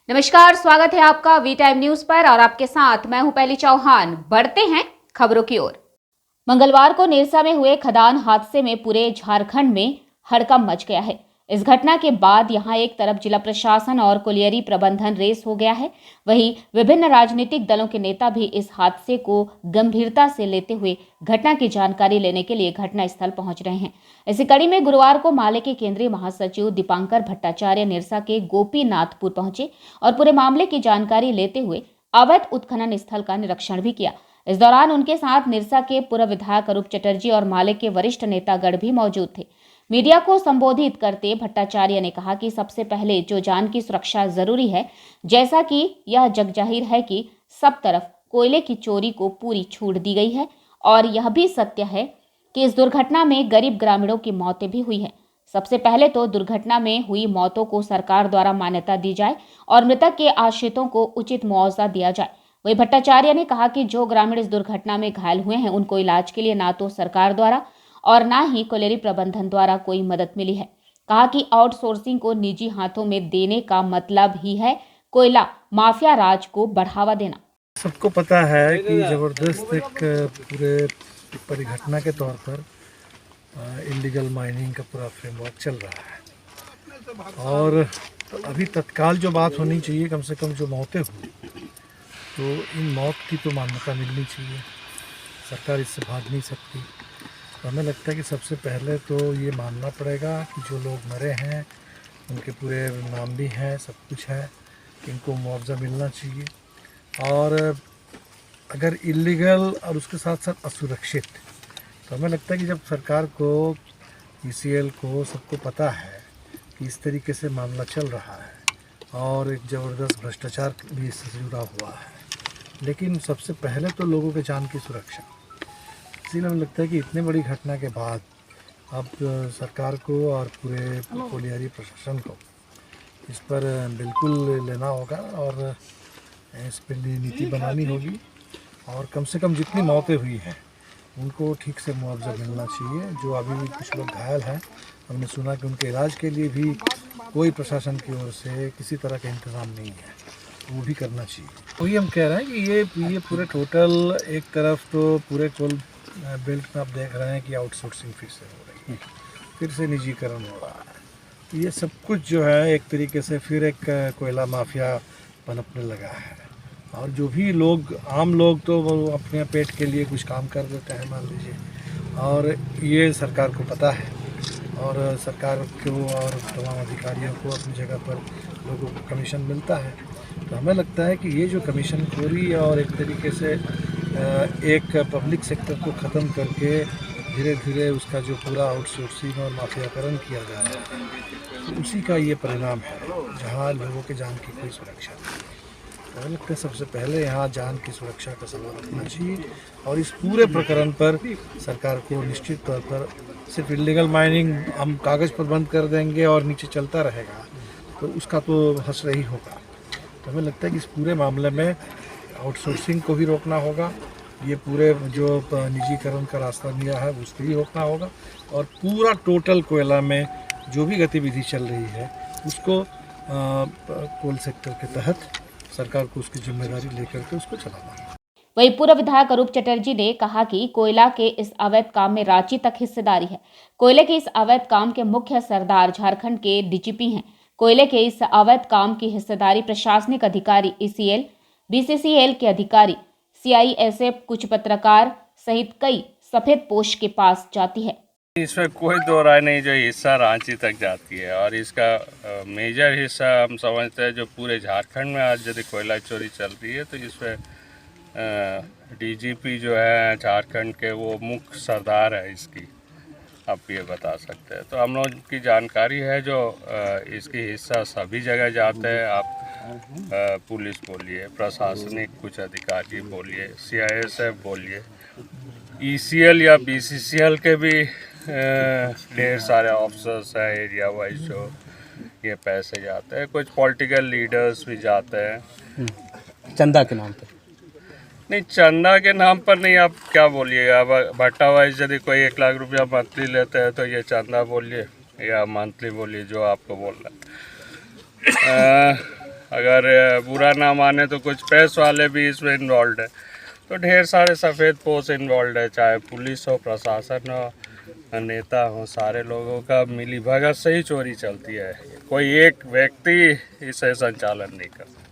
नमस्कार, स्वागत है आपका वी टाइम न्यूज पर और आपके साथ मैं हूं पहली चौहान। बढ़ते हैं खबरों की ओर। मंगलवार को नेरसा में हुए खदान हादसे में पूरे झारखंड में हड़कंप मच गया है। इस घटना के बाद यहां एक तरफ जिला प्रशासन और कोलियरी प्रबंधन रेस हो गया है, वहीं विभिन्न राजनीतिक दलों के नेता भी इस हादसे को गंभीरता से लेते हुए घटना की जानकारी लेने के लिए घटनास्थल पहुंच रहे हैं। इसी कड़ी में गुरुवार को माले के केंद्रीय महासचिव दीपांकर भट्टाचार्य निरसा के गोपीनाथपुर पहुंचे और पूरे मामले की जानकारी लेते हुए अवैध उत्खनन स्थल का निरीक्षण भी किया। इस दौरान उनके साथ निरसा के पूर्व विधायक अरूप चटर्जी और माले के वरिष्ठ नेतागण भी मौजूद थे। मीडिया को संबोधित करते भट्टाचार्य ने कहा कि सबसे पहले जो जान की सुरक्षा जरूरी है, जैसा कि यह जगजाहिर है कि सब तरफ कोयले की चोरी को पूरी छूट दी गई है और यह भी सत्य है कि इस दुर्घटना में गरीब ग्रामीणों की मौतें भी हुई हैं। सबसे पहले तो दुर्घटना में हुई मौतों को सरकार द्वारा मान्यता दी जाए और मृतक के आश्रितों को उचित मुआवजा दिया जाए। वही भट्टाचार्य ने कहा कि जो ग्रामीण इस दुर्घटना में घायल हुए हैं, उनको इलाज के लिए ना तो सरकार द्वारा और ना ही कोलियरी प्रबंधन द्वारा कोई मदद मिली है। कहा कि आउटसोर्सिंग को निजी हाथों में देने का मतलब ही है कोयला माफिया राज को बढ़ावा देना। सबको पता है कि ज़बरदस्त एक पूरे परिघटना के तौर पर इलीगल माइनिंग का पूरा फ्रेमवर्क चल रहा है और अभी तत्काल जो बात होनी चाहिए, कम से कम जो मौतें हुई, तो इन मौत की तो मान्यता मिलनी चाहिए। सरकार इससे भाग नहीं सकती। तो हमें लगता है कि सबसे पहले तो ये मानना पड़ेगा कि जो लोग मरे हैं उनके पूरे नाम भी हैं, सब कुछ है, कि इनको मुआवजा मिलना चाहिए। और अगर इलीगल और उसके साथ साथ असुरक्षित, तो हमें लगता है कि जब सरकार को, ईसीएल को, सबको पता है कि इस तरीके से मामला चल रहा है और एक ज़बरदस्त भ्रष्टाचार भी इससे जुड़ा हुआ है, लेकिन सबसे पहले तो लोगों के जान की सुरक्षा। इसीलिए हमें लगता है कि इतनी बड़ी घटना के बाद अब सरकार को और पूरे कोलियरी प्रशासन को इस पर बिल्कुल लेना होगा और इस पर नीति बनानी होगी और कम से कम जितनी मौतें हुई हैं उनको ठीक से मुआवजा मिलना चाहिए। जो अभी भी कुछ लोग घायल हैं, हमने सुना कि उनके इलाज के लिए भी कोई प्रशासन की ओर से किसी तरह का इंतज़ाम नहीं है, वो भी करना चाहिए। वही हम कह रहे हैं कि ये पूरे टोटल, एक तरफ तो पूरे कोल बेल्ट में आप देख रहे हैं कि आउटसोर्सिंग फिर से हो रही है, फिर से निजीकरण हो रहा है। ये सब कुछ जो है एक तरीके से फिर एक कोयला माफिया पनपने लगा है और जो भी लोग, आम लोग तो वो अपने पेट के लिए कुछ काम कर देते हैं, मान लीजिए, और ये सरकार को पता है और सरकार को और तमाम अधिकारियों को अपनी जगह पर लोगों को कमीशन मिलता है। तो हमें लगता है कि ये जो कमीशन खोरी और एक तरीके से एक पब्लिक सेक्टर को ख़त्म करके धीरे धीरे उसका जो पूरा आउटसोर्सिंग और माफियाकरण किया जा रहा है, तो उसी का ये परिणाम है, जहाँ लोगों के जान की कोई सुरक्षा नहीं। मुझे लगता है सबसे पहले यहाँ जान की सुरक्षा का सवाल रखना चाहिए और इस पूरे प्रकरण पर सरकार को निश्चित तौर पर, सिर्फ इलीगल माइनिंग हम कागज़ पर बंद कर देंगे और नीचे चलता रहेगा तो उसका तो हश्र ही होगा। तो हमें लगता है कि इस पूरे मामले में आउटसोर्सिंग को भी रोकना होगा, ये पूरे जो निजीकरण का रास्ता लिया है उसको भी रोकना होगा और पूरा टोटल कोयला में जो भी गतिविधि चल रही है उसको कोल सेक्टर के तहत सरकार को उसकी जिम्मेदारी लेकर के उसको चलाना है। वहीं पूर्व विधायक अरूप चटर्जी ने कहा कि कोयला के इस अवैध काम में रांची तक हिस्सेदारी है। कोयले के इस अवैध काम के मुख्य सरदार झारखंड के डीजीपी हैं। कोयले के इस अवैध काम की हिस्सेदारी प्रशासनिक अधिकारी, ईसीएल, बीसीसीएल के अधिकारी, सीआईएसएफ, कुछ पत्रकार सहित कई सफेदपोश के पास जाती है। इसमें कोई दो राय नहीं, जो हिस्सा रांची तक जाती है और इसका मेजर हिस्सा हम समझते हैं जो पूरे झारखंड में आज यदि कोयला चोरी चल रही है तो इसमें डीजीपी जो है झारखंड के, वो मुख्य सरदार है इसकी, आप ये बता सकते हैं। तो हम लोग की जानकारी है जो इसकी हिस्सा सभी जगह जाते हैं। आप पुलिस बोलिए, प्रशासनिक कुछ अधिकारी बोलिए, सीआईएसएफ बोलिए, ईसीएल या बीसीसीएल के भी ढेर सारे ऑफिसर्स हैं एरिया वाइज जो ये पैसे जाते हैं। कुछ पॉलिटिकल लीडर्स भी जाते हैं चंदा के नाम पे। नहीं, चंदा के नाम पर नहीं, आप क्या बोलिएगा। भट्टा वाइज यदि कोई 1 लाख रुपया मंथली लेते हैं तो ये चंदा बोलिए या मंथली बोलिए, जो आपको बोल रहा है। अगर बुरा ना माने तो कुछ प्रेस वाले भी इसमें इन्वॉल्व है। तो ढेर सारे सफ़ेद पोश इन्वॉल्व है, चाहे पुलिस हो, प्रशासन हो, नेता हो, सारे लोगों का मिली भगत से ही चोरी चलती है। कोई एक व्यक्ति इसे संचालन नहीं करता।